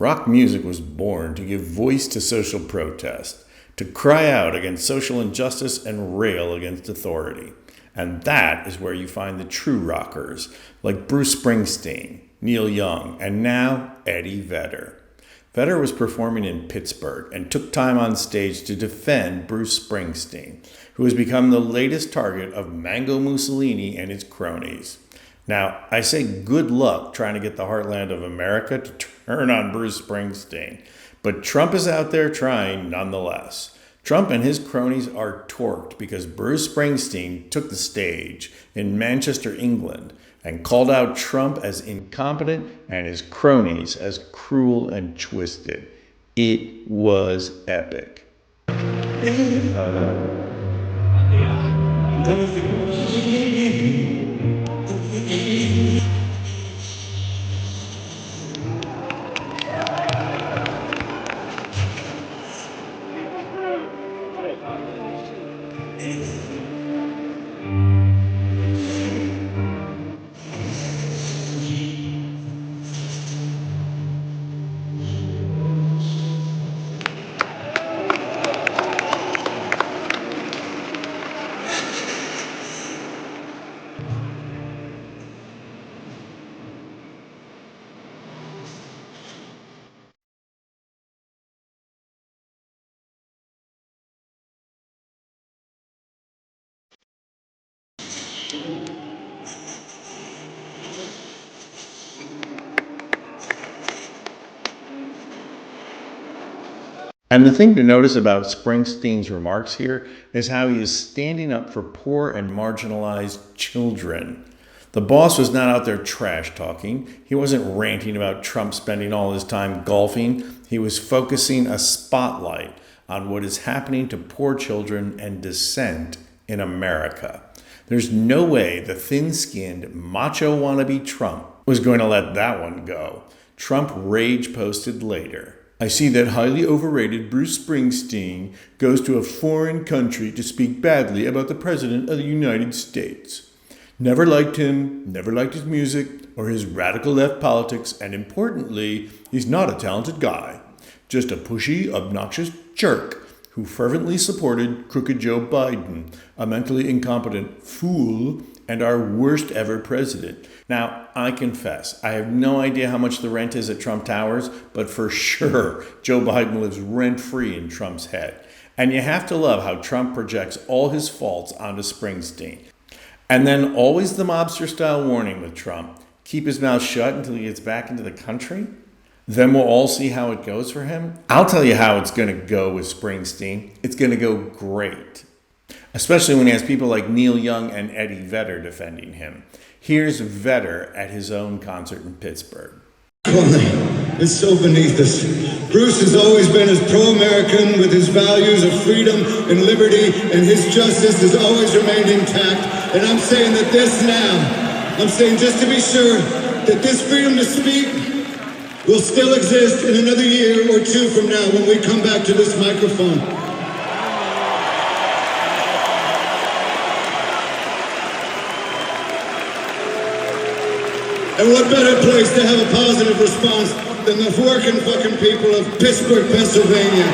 Rock music was born to give voice to social protest, to cry out against social injustice and rail against authority. And that is where you find the true rockers, like Bruce Springsteen, Neil Young, and now Eddie Vedder. Vedder was performing in Pittsburgh and took time on stage to defend Bruce Springsteen, who has become the latest target of Mango Mussolini and his cronies. Now, I say good luck trying to get the heartland of America to turn on Bruce Springsteen, but Trump is out there trying nonetheless. Trump and his cronies are torqued because Bruce Springsteen took the stage in Manchester, England, and called out Trump as incompetent and his cronies as cruel and twisted. It was epic. And the thing to notice about Springsteen's remarks here is how he is standing up for poor and marginalized children. The boss was not out there trash talking. He wasn't ranting about Trump spending all his time golfing. He was focusing a spotlight on what is happening to poor children and dissent in America. There's no way the thin-skinned, macho wannabe Trump was going to let that one go. Trump rage posted later. I see that highly overrated Bruce Springsteen goes to a foreign country to speak badly about the President of the United States. Never liked him, never liked his music or his radical left politics, and importantly, he's not a talented guy. Just a pushy, obnoxious jerk who fervently supported crooked Joe Biden, a mentally incompetent fool, and our worst ever president. Now, I confess, I have no idea how much the rent is at Trump Towers, but for sure, Joe Biden lives rent-free in Trump's head. And you have to love how Trump projects all his faults onto Springsteen. And then always the mobster-style warning with Trump, keep his mouth shut until he gets back into the country. Then we'll all see how it goes for him. I'll tell you how it's going to go with Springsteen. It's going to go great. Especially when he has people like Neil Young and Eddie Vedder defending him. Here's Vedder at his own concert in Pittsburgh. It's so beneath us. Bruce has always been as pro-American with his values of freedom and liberty, and his justice has always remained intact. And I'm saying that I'm saying just to be sure that this freedom to speak will still exist in another year or two from now when we come back to this microphone. And what better place to have a positive response than the working fucking people of Pittsburgh, Pennsylvania?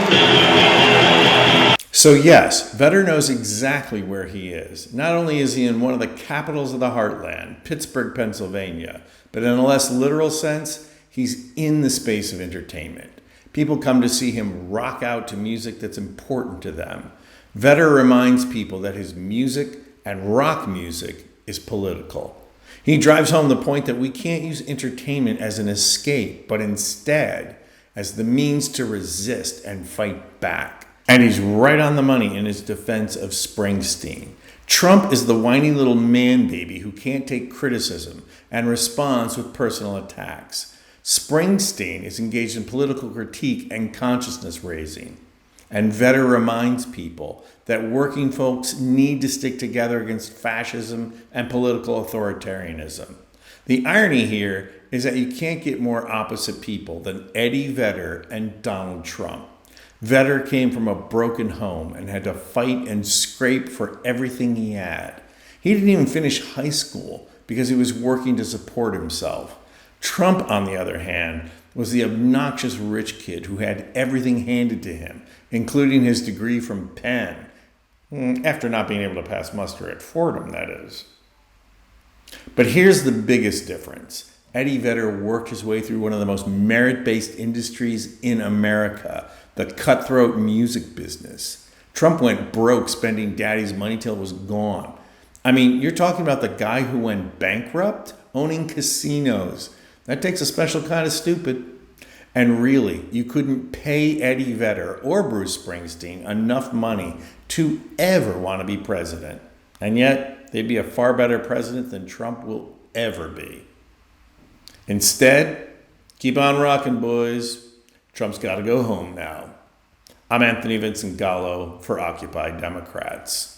So yes, Vedder knows exactly where he is. Not only is he in one of the capitals of the heartland, Pittsburgh, Pennsylvania, but in a less literal sense, he's in the space of entertainment. People come to see him rock out to music that's important to them. Vedder reminds people that his music and rock music is political. He drives home the point that we can't use entertainment as an escape, but instead as the means to resist and fight back. And he's right on the money in his defense of Springsteen. Trump is the whiny little man baby who can't take criticism and responds with personal attacks. Springsteen is engaged in political critique and consciousness raising. And Vedder reminds people that working folks need to stick together against fascism and political authoritarianism. The irony here is that you can't get more opposite people than Eddie Vedder and Donald Trump. Vedder came from a broken home and had to fight and scrape for everything he had. He didn't even finish high school because he was working to support himself. Trump, on the other hand, was the obnoxious rich kid who had everything handed to him, including his degree from Penn, after not being able to pass muster at Fordham, that is. But here's the biggest difference. Eddie Vedder worked his way through one of the most merit-based industries in America, the cutthroat music business. Trump went broke spending daddy's money till it was gone. I mean, you're talking about the guy who went bankrupt owning casinos. That takes a special kind of stupid. And really, you couldn't pay Eddie Vedder or Bruce Springsteen enough money to ever want to be president. And yet, they'd be a far better president than Trump will ever be. Instead, keep on rocking, boys. Trump's got to go home now. I'm Anthony Vincent Gallo for Occupy Democrats.